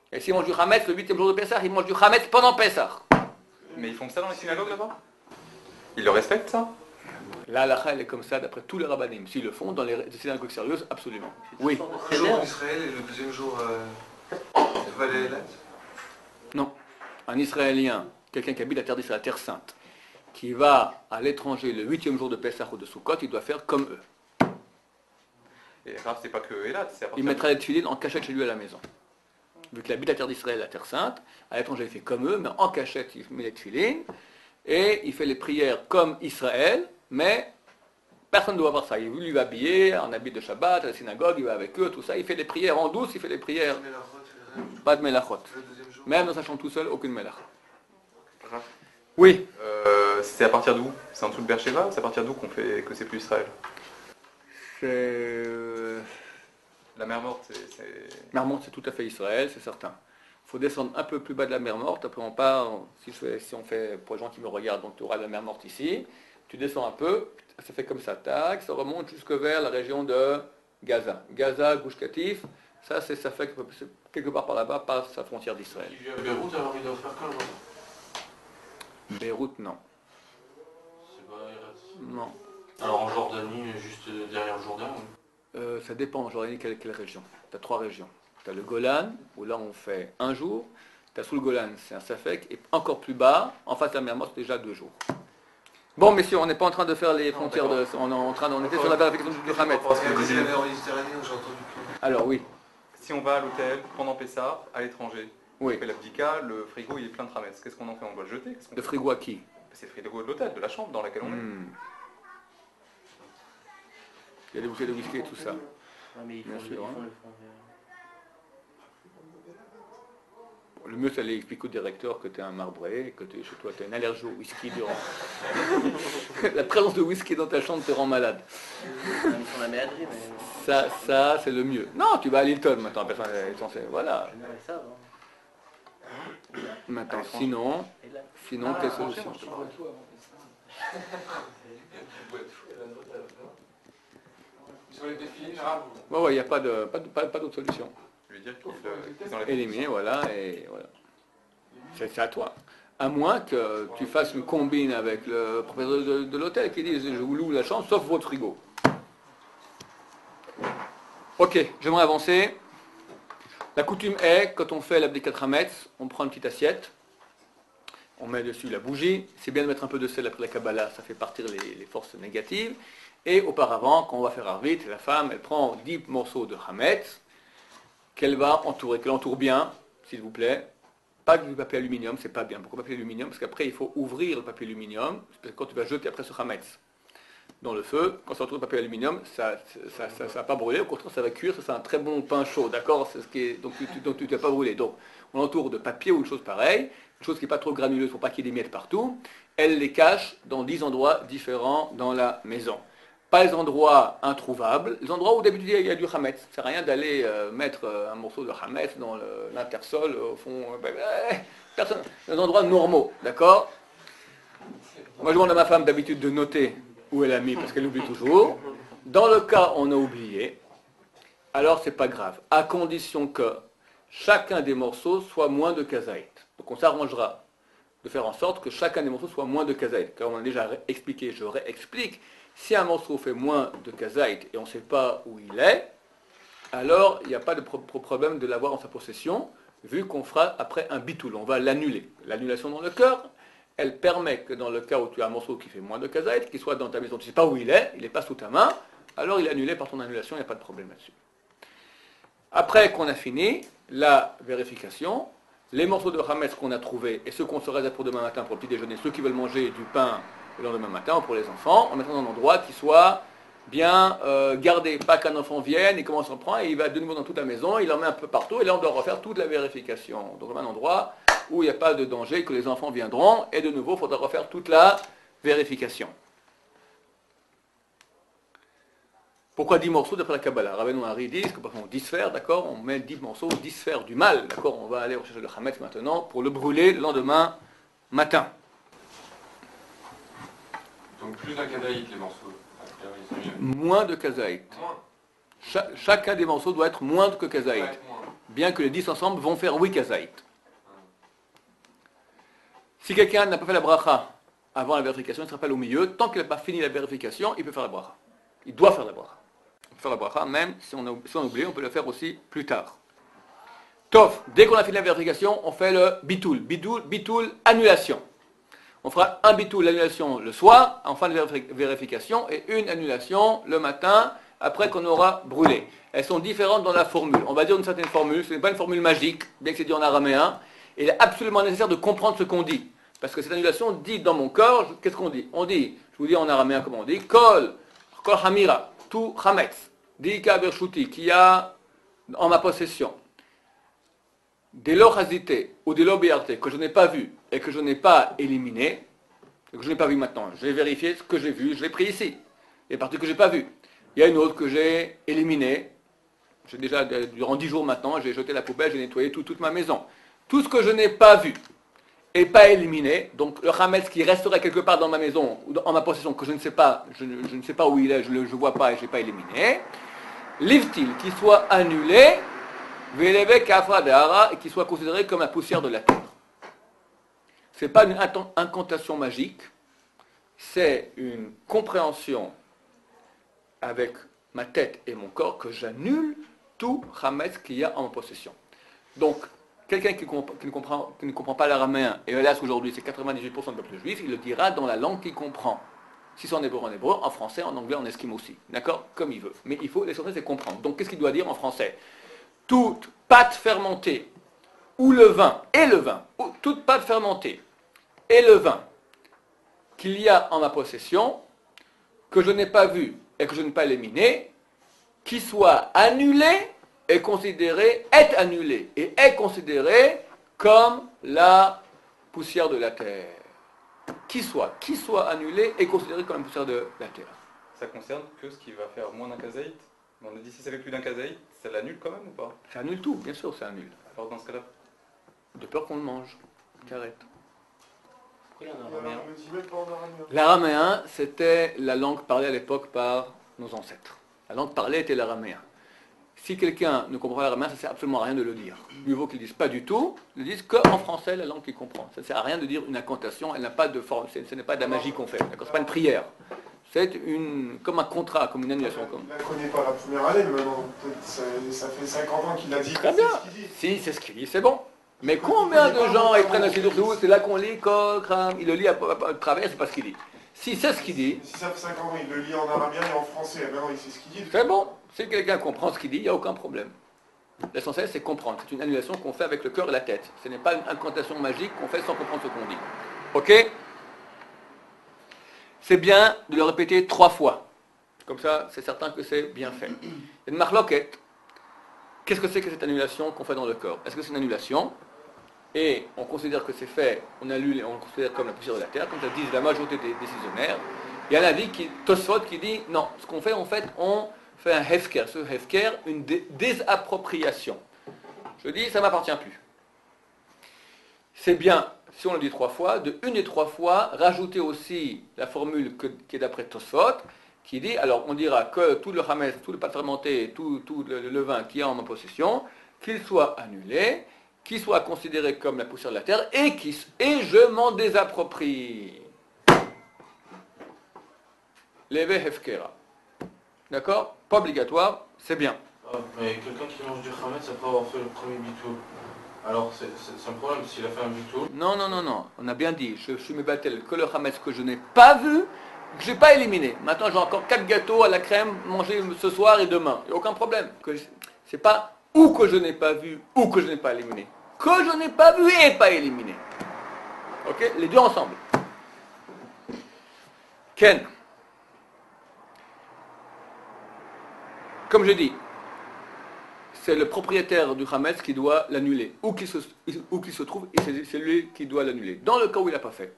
Et s'il mange du Hametz le 8e jour de Pessah, il mange du Hametz pendant Pessah. Mais ils font ça dans les synagogues là-bas? Ils le respectent ça? La halakha, elle est comme ça d'après tous les rabbanim. S'ils le font dans les synagogues sérieuses, absolument. Oui. Un jour en Israël et le deuxième jour, tu vas aller à Eilat? Non. Un Israélien, quelqu'un qui habite la terre d'Israël, la terre sainte, qui va à l'étranger le 8e jour de Pessah ou de Sukkot, il doit faire comme eux. Et Rav, c'est pas que Eilat, c'est à partir Il mettra les tefilines en cachette chez lui à la maison. Vu qu'il habite la terre d'Israël, la terre sainte, à l'étranger il fait comme eux, mais en cachette il met les tefilines, et il fait les prières comme Israël, mais personne ne doit voir ça. Lui il va habiller en habit de Shabbat, à la synagogue, il va avec eux, tout ça, il fait les prières en douce, il fait les prières, pas de melachot. Le deuxième jour. Même dans sa chambre tout seul, aucune melach. Rav, Oui. c'est à partir d'où? C'est un truc Beersheba? C'est à partir d'où qu'on fait que c'est plus Israël? C'est... La mer morte, c'est... Mer Morte, c'est tout à fait Israël, c'est certain. Il faut descendre un peu plus bas de la mer Morte, après on part, si on fait, pour les gens qui me regardent, donc tu auras la mer Morte ici, tu descends un peu, ça fait comme ça, tac, ça remonte jusque vers la région de Gaza. Gaza, Gush Katif, ça fait quelque part par là-bas, par sa frontière d'Israël. Qui vit à Beyrouth, alors il doit faire quoi là-bas? Beyrouth, non. C'est pas Eilat. Non. Alors en Jordanie, juste derrière le Jourdain ou... Ça dépend en Jordanie quelle région. Tu as 3 régions. Tu as le Golan, où là on fait 1 jour. Tu as sous le Golan, c'est un Safek. Et encore plus bas, en face de la mer Morte, c'est déjà 2 jours. Bon, messieurs, on n'est pas en train de faire les frontières de... On était sur la vérification du Hametz. Parce que c'est la mer en Méditerranée, j'ai entendu que... Alors oui, Si on va à l'hôtel pendant Pessah, à l'étranger, oui. on fait l'abdika, le frigo il est plein de Hametz. Qu'est-ce qu'on en fait? On doit le jeter? Qu'est-ce qu'on Le fait? frigo à qui? C'est le frigo de l'hôtel, de la chambre dans laquelle on est. Il y a des bouteilles de whisky et tout ça. Ah, mais ils Bien font, sûr, hein. Le mieux, c'est d'aller expliquer au directeur que tu es un marbré, et que chez toi tu as une allergie au whisky durant. La présence de whisky dans ta chambre te rend malade. Ils font la ménagerie, mais... Ça c'est le mieux. Non, tu vas à Lilton maintenant, personne n'est censé. Voilà. Ouais, ça, hein. Maintenant, sinon, Et là, quelle solution? Sur les défilés, Rav, Ouais, il n'y a pas d'autre solution. Je veux dire qu'ils enlèvent Éliminer, voilà, et voilà. C'est à toi. À moins que tu fasses une combine avec le propriétaire de l'hôtel qui dise je vous loue la chambre sauf votre frigo. Ok, j'aimerais avancer. La coutume est, quand on fait l'abdikat Hametz, on prend une petite assiette, on met dessus la bougie. C'est bien de mettre un peu de sel après la Kabbalah, ça fait partir les forces négatives. Et auparavant, quand on va faire Arvit, la femme, elle prend 10 morceaux de Hametz, qu'elle va entourer, qu'elle entoure bien, s'il vous plaît. Pas du papier aluminium, c'est pas bien. Pourquoi papier aluminium? Parce qu'après, il faut ouvrir le papier aluminium, parce que quand tu vas jeter après ce Hametz dans le feu, quand ça entoure le papier aluminium, ça va pas brûler, au contraire, ça va cuire, ça c'est un très bon pain chaud, d'accord? C'est ce qui est, donc tu ne vas pas brûler. Donc, on entoure de papier ou une chose pareille, une chose qui n'est pas trop granuleuse pour pas qu'il y ait des miettes partout. Elle les cache dans 10 endroits différents dans la maison. Pas les endroits introuvables, les endroits où d'habitude il y a du Hametz. Ça sert à rien d'aller mettre un morceau de Hametz dans l'intersol, au fond, personne, les endroits normaux, d'accord? Moi je demande à ma femme d'habitude de noter où elle a mis, parce qu'elle oublie toujours. Dans le cas où on a oublié, alors c'est pas grave, à condition que chacun des morceaux soit moins de kazaït. Donc on s'arrangera de faire en sorte que chacun des morceaux soit moins de kazaït. Car on a déjà expliqué, je réexplique, si un morceau fait moins de kazaït et on ne sait pas où il est, alors il n'y a pas de problème de l'avoir en sa possession, vu qu'on fera après un bitoul, on va l'annuler. L'annulation dans le cœur, elle permet que dans le cas où tu as un morceau qui fait moins de kazaït, qu'il soit dans ta maison, tu ne sais pas où il n'est pas sous ta main, alors il est annulé par ton annulation, il n'y a pas de problème là-dessus. Après qu'on a fini la vérification, les morceaux de Hametz qu'on a trouvés et ceux qu'on se réserve pour demain matin pour le petit déjeuner, ceux qui veulent manger du pain le lendemain matin ou pour les enfants, on met dans un endroit qui soit bien gardé. Pas qu'un enfant vienne, il commence à en prendre et il va de nouveau dans toute la maison, il en met un peu partout et là on doit refaire toute la vérification. Donc on met un endroit où il n'y a pas de danger, que les enfants viendront et de nouveau il faudra refaire toute la vérification. Pourquoi 10 morceaux d'après la Kabbalah? Rabbeinu Hari dit que on 10 sphères, d'accord, on met 10 morceaux, 10 sphères du mal, d'accord, on va aller rechercher le Hametz maintenant pour le brûler le lendemain matin. Donc plus d'un kazaït les morceaux. C'est mieux. Moins de kazaït. Moins. Chacun des morceaux doit être moins que kazaït. Ouais, moins. Bien que les 10 ensemble vont faire 8 kazaït. Si quelqu'un n'a pas fait la bracha avant la vérification, il se rappelle au milieu, tant qu'il n'a pas fini la vérification, il peut faire la bracha. Il doit faire la bracha. On peut faire la bracha, même si on a oublié, on peut le faire aussi plus tard. Tof, dès qu'on a fini la vérification, on fait le bitoul. Bitoul, annulation. On fera un bitoul, l'annulation le soir, en fin de vérification, et une annulation le matin, après qu'on aura brûlé. Elles sont différentes dans la formule. On va dire une certaine formule, ce n'est pas une formule magique, bien que c'est dit en araméen. Il est absolument nécessaire de comprendre ce qu'on dit. Parce que cette annulation dit dans mon corps, qu'est-ce qu'on dit? On dit, je vous dis en araméen comment on dit, kol hamira, tout hametz, dika bershuti, qui a en ma possession, des lo chazité ou des lo biarte, que je n'ai pas vu et que je n'ai pas éliminé, que je n'ai pas vu maintenant, j'ai vérifié ce que j'ai vu, je l'ai pris ici. Il y a une partie que je n'ai pas vue. Il y a une autre que j'ai éliminée. J'ai déjà, durant 10 jours maintenant, j'ai jeté la poubelle, j'ai nettoyé toute ma maison. Tout ce que je n'ai pas vu et pas éliminé, donc le Hametz qui resterait quelque part dans ma maison, ou en ma possession, que je ne sais pas, je ne sais pas où il est, je ne le vois pas et je n'ai pas éliminé, livtil, qui soit annulé, Veleve kafra dehara, et qui soit considéré comme la poussière de la terre. Ce n'est pas une incantation magique, c'est une compréhension avec ma tête et mon corps que j'annule tout Hametz qu'il y a en possession. Donc, quelqu'un qui ne comprend pas l'araméen, et hélas aujourd'hui c'est 98% du peuple juif, il le dira dans la langue qu'il comprend. Si c'est en hébreu, en français, en anglais, en esquimau aussi. D'accord? Comme il veut. Mais il faut, l'essentiel c'est comprendre. Donc qu'est-ce qu'il doit dire en français? Toute pâte fermentée, ou le vin, ou toute pâte fermentée, et le vin, qu'il y a en ma possession, que je n'ai pas vu et que je n'ai pas éliminé, qui soit annulé, est annulé et est considéré comme la poussière de la terre. Qui soit annulé est considéré comme la poussière de la terre. Ça concerne que ce qui va faire moins d'un kazaït. Mais on a dit si ça fait plus d'un kazaït, ça l'annule quand même ou pas? Ça annule tout, bien sûr, ça annule. Alors dans ce cas-là, De peur qu'on le mange. Qu'arrête. Pourquoi il y en a un araméen? Ne dis même pas en araméen. L'araméen, c'était la langue parlée à l'époque par nos ancêtres. La langue parlée était l'araméen. Si quelqu'un ne comprend pas l'araméen, ça ne sert absolument à rien de le dire. Mieux vaut qu'ils ne disent pas du tout, ils ne disent qu'en français la langue qu'il comprend. Ça ne sert à rien de dire une incantation, elle n'a pas de forme, ce n'est pas de la magie qu'on fait, ce n'est pas une prière. C'est comme un contrat, comme une annulation. Il ne la connaît pas la première année, mais maintenant, ça fait 50 ans qu'il a dit. Très bien. Si, c'est ce qu'il dit, c'est bon. Mais combien de gens ils prennent un siddur de c'est là qu'on lit, il le lit à travers, c'est pas ce qu'il dit. Si c'est ce qu'il dit, Si ça fait 50 ans, il le lit en arabien et en français, maintenant il sait ce qu'il dit. c'est bon. Si quelqu'un comprend ce qu'il dit, il n'y a aucun problème. L'essentiel, c'est comprendre. C'est une annulation qu'on fait avec le cœur et la tête. Ce n'est pas une incantation magique qu'on fait sans comprendre ce qu'on dit. Ok? C'est bien de le répéter 3 fois. Comme ça, c'est certain que c'est bien fait. Il y a une marloquette. Qu'est-ce que c'est que cette annulation qu'on fait dans le corps? Est-ce que c'est une annulation? Et on considère que c'est fait, on annule et on le considère comme la poussière de la terre, comme ça disent la majorité des décisionnaires. Il y a un avis, Tosfot, qui dit non, ce qu'on fait, en fait, on fait un hefker. Ce hefker, une désappropriation. Je dis, ça ne m'appartient plus. C'est bien, si on le dit 3 fois, de une des 3 fois, rajouter aussi la formule qui est d'après Tosfot, qui dit, alors on dira que tout le hametz, tout le pâte fermenté, tout le levain qui est en ma possession, qu'il soit annulé, qu'il soit considéré comme la poussière de la terre, et je m'en désapproprie. Leve hefkera. D'accord? Pas obligatoire, c'est bien. Ah, mais quelqu'un qui mange du Hametz après avoir fait le premier bitoul, alors c'est un problème s'il a fait un bitoul. Non, non, non, non. On a bien dit, je suis mébatel que le hametz que je n'ai pas vu, que je n'ai pas éliminé. Maintenant, j'ai encore 4 gâteaux à la crème mangés ce soir et demain. Il n'y a aucun problème. C'est pas ou que je n'ai pas vu ou que je n'ai pas éliminé. Que je n'ai pas vu et pas éliminé. Ok? Les deux ensemble. Ken. Comme je dis, c'est le propriétaire du hametz qui doit l'annuler. Où qu'il se trouve, et c'est lui qui doit l'annuler. Dans le cas où il n'a pas fait,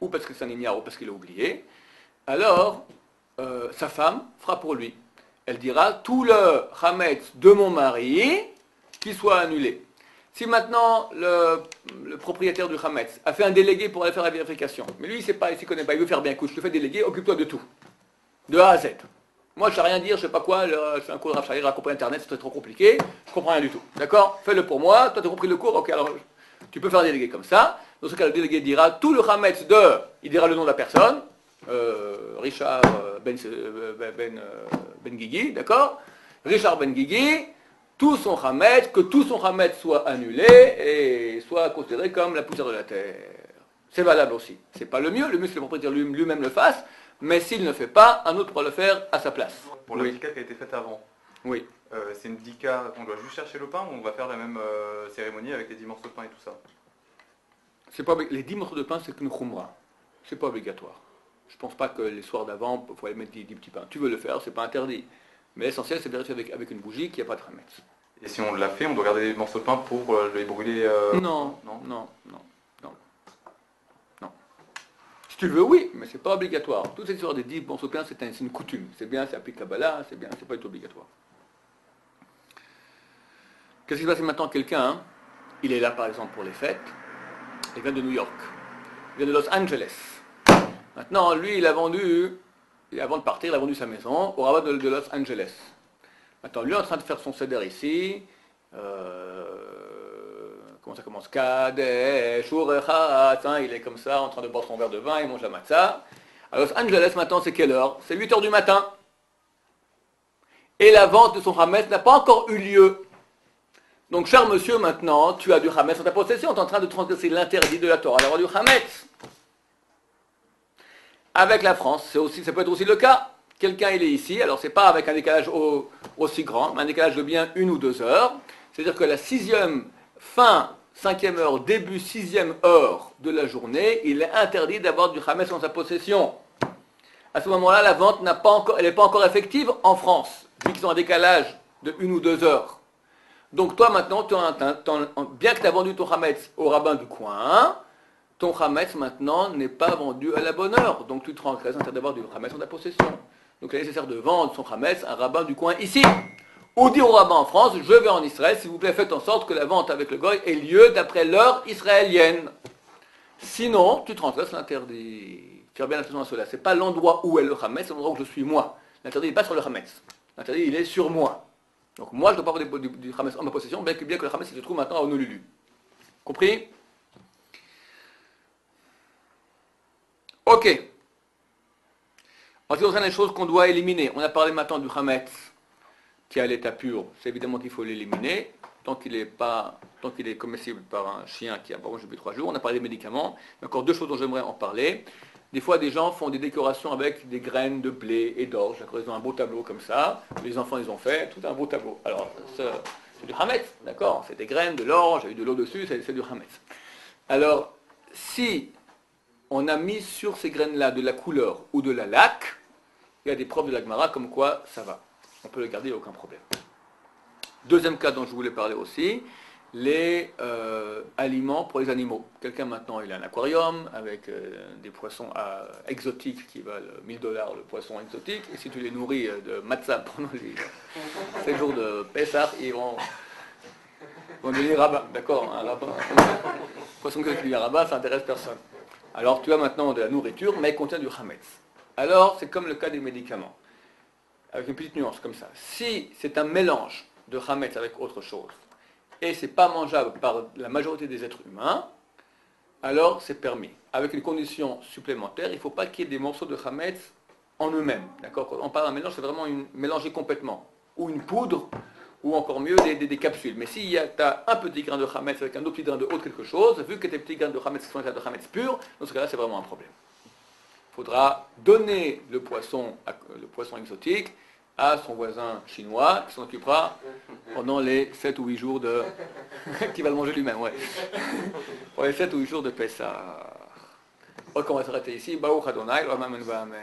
ou parce que c'est un ignare, ou parce qu'il a oublié, alors sa femme fera pour lui. Elle dira, tout le hametz de mon mari, qu'il soit annulé. Si maintenant le propriétaire du hametz a fait un délégué pour aller faire la vérification, mais lui il ne s'y connaît pas, il veut faire bien, écoute, je te fais déléguer, occupe-toi de tout. De A à Z. Moi, je ne sais rien dire, je ne sais pas quoi, c'est un cours de Rav Shahir, à compris Internet, c'est trop compliqué, je ne comprends rien du tout. D'accord? Fais-le pour moi, toi tu as compris le cours, ok, alors tu peux faire un délégué comme ça. Dans ce cas, le délégué dira tout le hametz il dira le nom de la personne, Richard Ben Guigui, d'accord? Richard Ben Guigui, tout son hametz, que tout son hametz soit annulé et soit considéré comme la poussière de la terre. C'est valable aussi. C'est pas le mieux c'est que le propriétaire lui-même le fasse. Mais s'il ne fait pas, un autre pourra le faire à sa place. Pour la dika qui a été faite avant, oui. C'est une dika, on doit juste chercher le pain ou on va faire la même cérémonie avec les 10 morceaux de pain et tout ça? C'est pas, les 10 morceaux de pain, c'est une khumra. C'est pas obligatoire. Je pense pas que les soirs d'avant, il faut aller mettre 10 petits pains. Tu veux le faire, c'est pas interdit. Mais l'essentiel, c'est de vérifier avec une bougie qu'il n'y a pas de hametz. Et si on l'a fait, on doit garder les morceaux de pain pour les brûler Non. Si tu le veux, oui, mais c'est pas obligatoire. Toute cette histoire des 10 morceaux de pain, c'est une coutume. C'est bien, c'est appliqué Kabbalah, c'est bien, c'est pas du tout obligatoire. Qu'est-ce qui se passe maintenant? Quelqu'un, il est là par exemple pour les fêtes, il vient de New York, il vient de Los Angeles. Maintenant, lui, il a vendu, avant de partir, il a vendu sa maison au rabbin de Los Angeles. Maintenant, lui est en train de faire son seder ici. Comment ça commence? Kadesh, Urechatz, il est comme ça, en train de boire son verre de vin, il mange la matzah. À Los Angeles, maintenant, c'est quelle heure? C'est 8 heures du matin. Et la vente de son hametz n'a pas encore eu lieu. Donc, cher monsieur, maintenant, tu as du hametz en ta possession, tu es en train de transgresser l'interdit de la Torah d'avoir du hametz. Avec la France, ça peut être aussi le cas. Quelqu'un, il est ici, alors c'est pas avec un décalage aussi grand, mais un décalage de bien 1 ou 2 heures. C'est-à-dire que la 6e, fin 5e heure, début 6e heure de la journée, il est interdit d'avoir du hametz en sa possession. À ce moment-là, la vente n'est pas encore effective en France, vu qu'ils ont un décalage de 1 ou 2 heures. Donc toi maintenant, bien que tu as vendu ton hametz au rabbin du coin, ton hametz maintenant n'est pas vendu à la bonne heure. Donc tu te transgresses interdit d'avoir du hametz en ta possession. Donc il est nécessaire de vendre son hametz à un rabbin du coin ici. Ou dire au rabbin en France, je vais en Israël, s'il vous plaît, faites en sorte que la vente avec le goy ait lieu d'après l'heure israélienne. Sinon, tu transgresses l'interdit. Faire bien attention à cela. Ce n'est pas l'endroit où est le hametz, c'est l'endroit où je suis moi. L'interdit n'est pas sur le hametz. L'interdit, il est sur moi. Donc moi, je ne dois pas avoir du hametz en ma possession, bien que le hametz se trouve maintenant à Honolulu. Compris? Ok. En ce qui concerne les choses qu'on doit éliminer, on a parlé maintenant du hametz qui est à l'état pur. C'est évidemment qu'il faut l'éliminer tant qu'il est comestible par un chien qui a mangé depuis 3 jours. On a parlé des médicaments. Il y a encore 2 choses dont j'aimerais en parler. Des fois, des gens font des décorations avec des graines de blé et d'orge. Ils ont un beau tableau comme ça. Les enfants, ils ont fait tout un beau tableau. Alors, c'est du hametz, d'accord? C'est des graines, de l'orge, avec de l'eau dessus, c'est du hametz. Alors, si on a mis sur ces graines-là de la couleur ou de la laque, il y a des preuves de la Gemara comme quoi ça va. On peut le garder, il n'y a aucun problème. Deuxième cas dont je voulais parler aussi, les aliments pour les animaux. Quelqu'un maintenant, il a un aquarium avec des poissons exotiques qui valent $1000 le poisson exotique, et si tu les nourris de matzah pendant les 7 jours de Pessah, ils vont devenir rabbins, d'accord? Un rabbin, poisson qui devient rabbin, ça n'intéresse personne. Alors tu as maintenant de la nourriture, mais elle contient du hametz. Alors c'est comme le cas des médicaments, avec une petite nuance comme ça. Si c'est un mélange de hametz avec autre chose, et c'est pas mangeable par la majorité des êtres humains, alors c'est permis. Avec une condition supplémentaire, il ne faut pas qu'il y ait des morceaux de hametz en eux-mêmes. D'accord? Quand on parle d'un mélange, c'est vraiment mélanger complètement. Ou une poudre, ou encore mieux des capsules. Mais si tu as un petit grain de hametz avec un autre petit grain de autre quelque chose, vu que tes petits grains de hametz sont des grains de hametz pur, dans ce cas-là, c'est vraiment un problème. Il faudra donner le poisson exotique à son voisin chinois qui s'en occupera pendant les 7 ou 8 jours de... qui va le manger lui-même, ouais. Pour les 7 ou 8 jours de Pessah. On va s'arrêter ici. Baruch Adonai, l'Olam Amen.